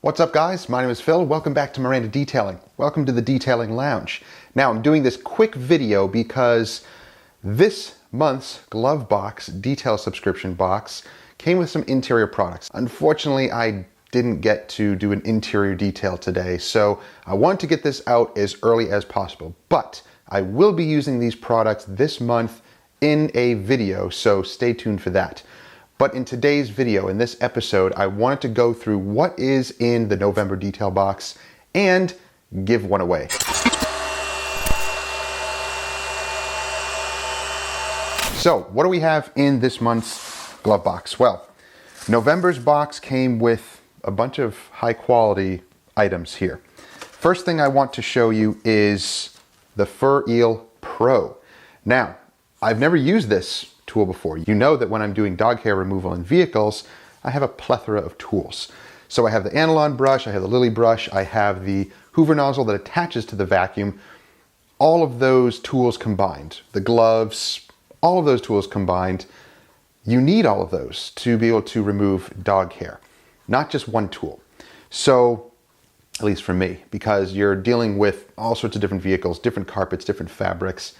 What's up, guys? My name is Phil. Welcome back to Miranda Detailing. Welcome to the Detailing Lounge. Now, I'm doing this quick video because this month's Glovebox detail subscription box came with some interior products. Unfortunately, I didn't get to do an interior detail today, so I want to get this out as early as possible. But I will be using these products this month in a video, so stay tuned for that. But in today's video, in this episode, I wanted to go through what is in the November detail box and give one away. So, what do we have in this month's glove box? Well, November's box came with a bunch of high quality items here. First thing I want to show you is the Furel Pro. Now, I've never used this tool before. You know that when I'm doing dog hair removal in vehicles, I have a plethora of tools. So I have the Analon brush, I have the Lily brush, I have the Hoover nozzle that attaches to the vacuum. All of those tools combined, the gloves, all of those tools combined, you need all of those to be able to remove dog hair, not just one tool. So, at least for me, because you're dealing with all sorts of different vehicles, different carpets, different fabrics,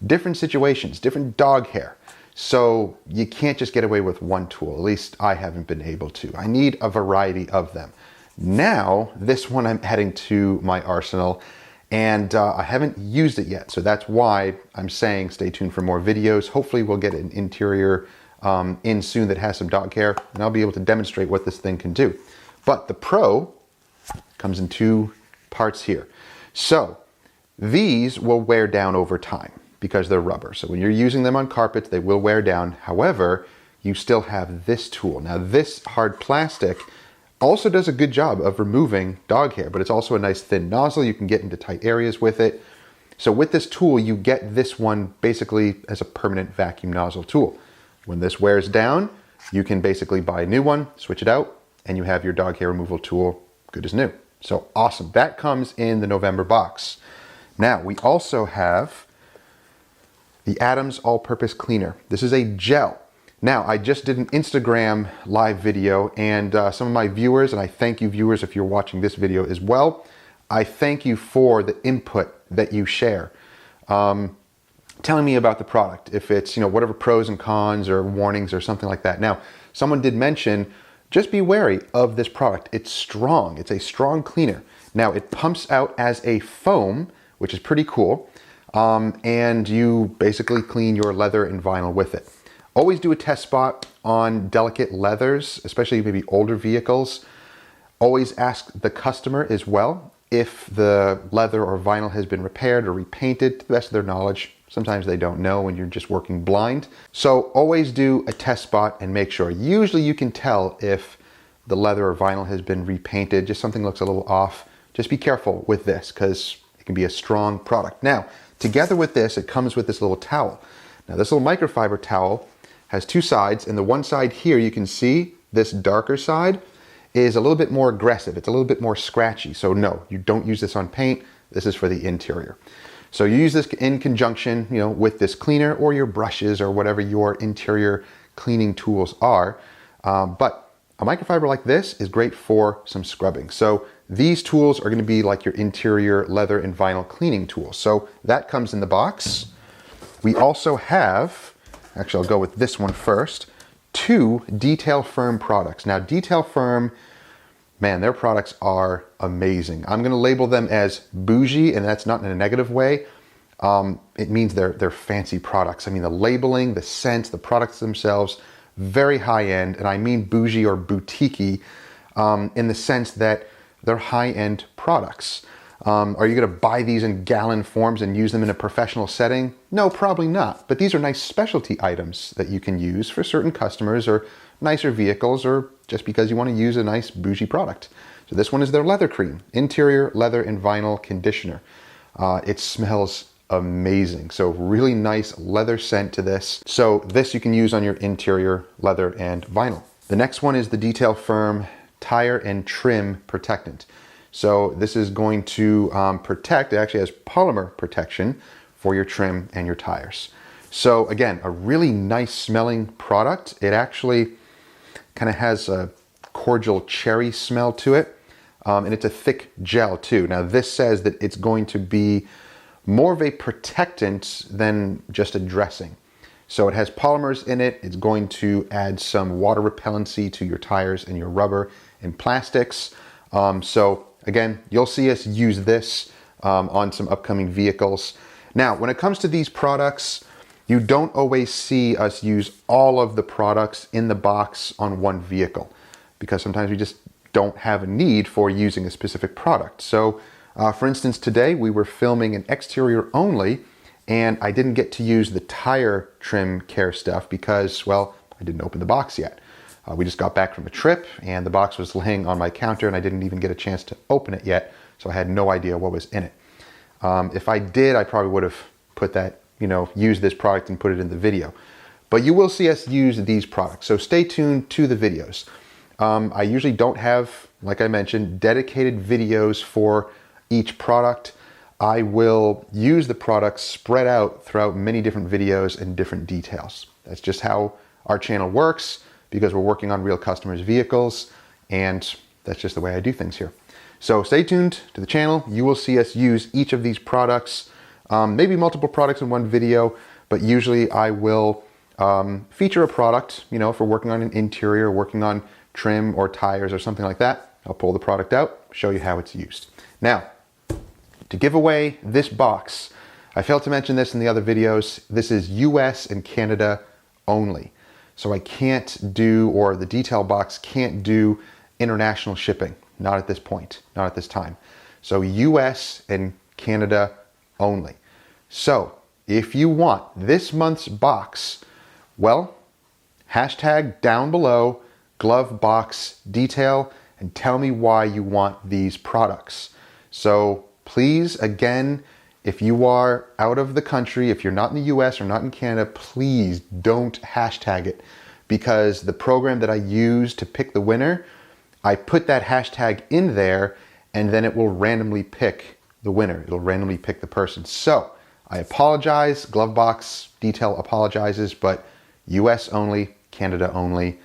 different situations, different dog hair. So you can't just get away with one tool. At least I haven't been able to. I need a variety of them. Now, this one I'm adding to my arsenal, and I haven't used it yet. So that's why I'm saying stay tuned for more videos. Hopefully we'll get an interior in soon that has some dog hair, and I'll be able to demonstrate what this thing can do. But the Pro comes in two parts here. So these will wear down over time, because they're rubber. So when you're using them on carpets, they will wear down. However, you still have this tool. Now, this hard plastic also does a good job of removing dog hair, but it's also a nice thin nozzle. You can get into tight areas with it. So with this tool, you get this one basically as a permanent vacuum nozzle tool. When this wears down, you can basically buy a new one, switch it out, and you have your dog hair removal tool good as new. So awesome. That comes in the November box. Now, we also have the Adams All-Purpose Cleaner. This is a gel. Now, I just did an Instagram live video, and some of my viewers, and I thank you viewers if you're watching this video as well, I thank you for the input that you share. Telling me about the product, if it's, whatever pros and cons or warnings or something like that. Now, someone did mention, just be wary of this product. It's strong. It's a strong cleaner. Now, it pumps out as a foam, which is pretty cool. And you basically clean your leather and vinyl with it. Always do a test spot on delicate leathers, especially maybe older vehicles. Always ask the customer as well if the leather or vinyl has been repaired or repainted to the best of their knowledge. Sometimes they don't know when you're just working blind. So always do a test spot and make sure. Usually you can tell if the leather or vinyl has been repainted, just something looks a little off. Just be careful with this because it can be a strong product. Now, together with this, it comes with this little towel. Now, this little microfiber towel has two sides, and the one side here, you can see this darker side is a little bit more aggressive. It's a little bit more scratchy. So no, you don't use this on paint. This is for the interior. So you use this in conjunction, with this cleaner or your brushes or whatever your interior cleaning tools are. But a microfiber like this is great for some scrubbing. So these tools are going to be like your interior leather and vinyl cleaning tools. So that comes in the box. We also have, actually I'll go with this one first, two Detail Firm products. Now Detail Firm, man, their products are amazing. I'm going to label them as bougie, and that's not in a negative way. It means they're fancy products. I mean, the labeling, the scents, the products themselves, very high end, and I mean bougie or boutique-y in the sense that they're high-end products. Are you going to buy these in gallon forms and use them in a professional setting? No, probably not. But these are nice specialty items that you can use for certain customers or nicer vehicles or just because you want to use a nice bougie product. So this one is their leather cream, interior leather and vinyl conditioner. It smells amazing. So really nice leather scent to this. So this you can use on your interior leather and vinyl. The next one is the Detail Firm Tire and Trim Protectant. So this is going to protect, it actually has polymer protection for your trim and your tires. So again, a really nice smelling product. It actually kind of has a cordial cherry smell to it. and it's a thick gel too. Now this says that it's going to be more of a protectant than just a dressing. So it has polymers in it. It's going to add some water repellency to your tires and your rubber and plastics. So again, you'll see us use this on some upcoming vehicles. Now, when it comes to these products, you don't always see us use all of the products in the box on one vehicle because sometimes we just don't have a need for using a specific product. So for instance, today we were filming an exterior only, and I didn't get to use the tire trim care stuff because, well, I didn't open the box yet. We just got back from a trip and the box was laying on my counter and I didn't even get a chance to open it yet, so I had no idea what was in it. If I did, I probably would have put that, use this product and put it in the video. But you will see us use these products, so stay tuned to the videos. I usually don't have, like I mentioned, dedicated videos for each product. I will use the products spread out throughout many different videos and different details. That's just how our channel works because we're working on real customers' vehicles, and that's just the way I do things here. So stay tuned to the channel. You will see us use each of these products, maybe multiple products in one video, but usually I will feature a product, if we're working on an interior, working on trim or tires or something like that. I'll pull the product out, show you how it's used. Now, to give away this box, I failed to mention this in the other videos, this is US and Canada only. So I can't do, or the detail box can't do international shipping. Not at this point, not at this time. So US and Canada only. So if you want this month's box, well, hashtag down below Glovebox detail and tell me why you want these products. So please, again, if you are out of the country, if you're not in the US or not in Canada, please don't hashtag it, because the program that I use to pick the winner, I put that hashtag in there and then it will randomly pick the winner. It'll randomly pick the person. So I apologize, Glovebox detail apologizes, but US only, Canada only,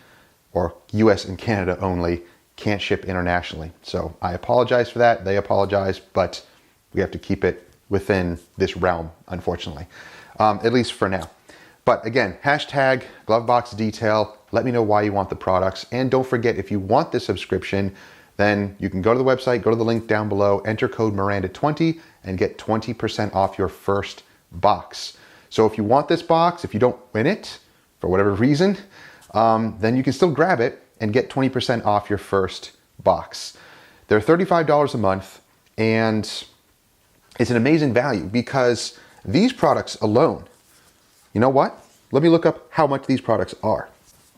or US and Canada only, can't ship internationally. So I apologize for that, they apologize, but we have to keep it within this realm, unfortunately, at least for now. But again, hashtag Glovebox detail, let me know why you want the products. And don't forget, if you want the subscription, then you can go to the website, go to the link down below, enter code Miranda20 and get 20% off your first box. So if you want this box, if you don't win it for whatever reason, then you can still grab it and get 20% off your first box. They're $35 a month, and it's an amazing value because these products alone, you know what? Let me look up how much these products are.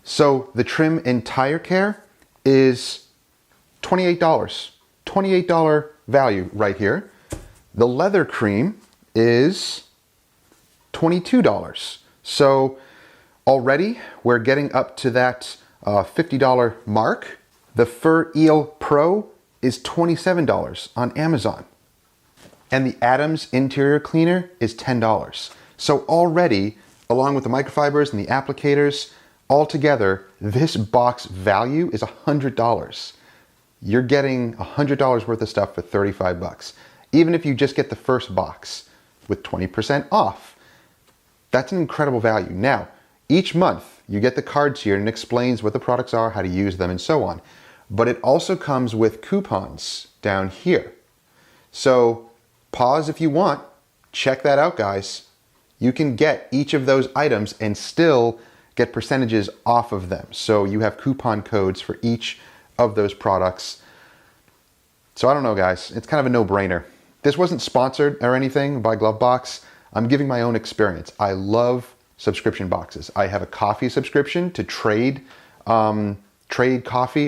So the trim and tire care is $28. $28 value right here. The leather cream is $22. So already we're getting up to that $50 mark. The Furel Pro is $27 on Amazon. And the Adams interior cleaner is $10. So already, along with the microfibers and the applicators, altogether, this box value is $100. You're getting $100 worth of stuff for 35 bucks. Even if you just get the first box with 20% off. That's an incredible value. Now, each month you get the cards here and it explains what the products are, how to use them, and so on. But it also comes with coupons down here. So pause if you want, check that out, guys. You can get each of those items and still get percentages off of them. So you have coupon codes for each of those products. So I don't know, guys, it's kind of a no-brainer. This wasn't sponsored or anything by Glovebox. I'm giving my own experience. I love subscription boxes. I have a coffee subscription to Trade Coffee.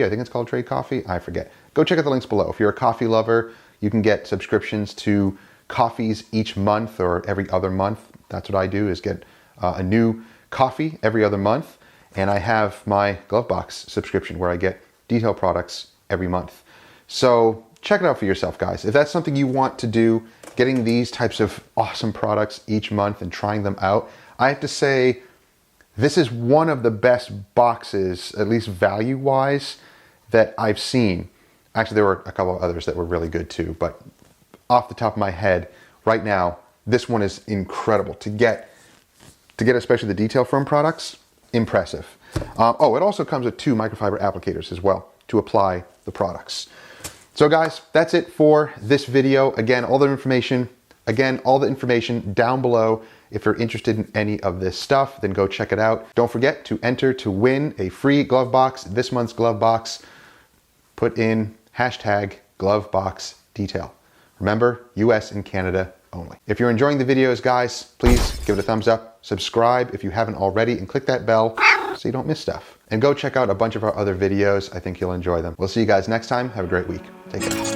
I think it's called Trade Coffee. I forget. Go check out the links below. If you're a coffee lover, you can get subscriptions to coffees each month or every other month. That's what I do, is get a new coffee every other month. And I have my Glovebox subscription where I get detail products every month. So check it out for yourself, guys. If that's something you want to do, getting these types of awesome products each month and trying them out, I have to say, this is one of the best boxes, at least value-wise, that I've seen. Actually, there were a couple of others that were really good too, but off the top of my head, right now, this one is incredible. To get especially the detail firm products, impressive. Oh, it also comes with 2 microfiber applicators as well to apply the products. So guys, that's it for this video. Again, all the information down below. If you're interested in any of this stuff, then go check it out. Don't forget to enter to win a free glove box, this month's glove box. Put in hashtag Glovebox detail. Remember, US and Canada only. If you're enjoying the videos, guys, please give it a thumbs up, subscribe if you haven't already, and click that bell so you don't miss stuff. And go check out a bunch of our other videos. I think you'll enjoy them. We'll see you guys next time. Have a great week. Take care.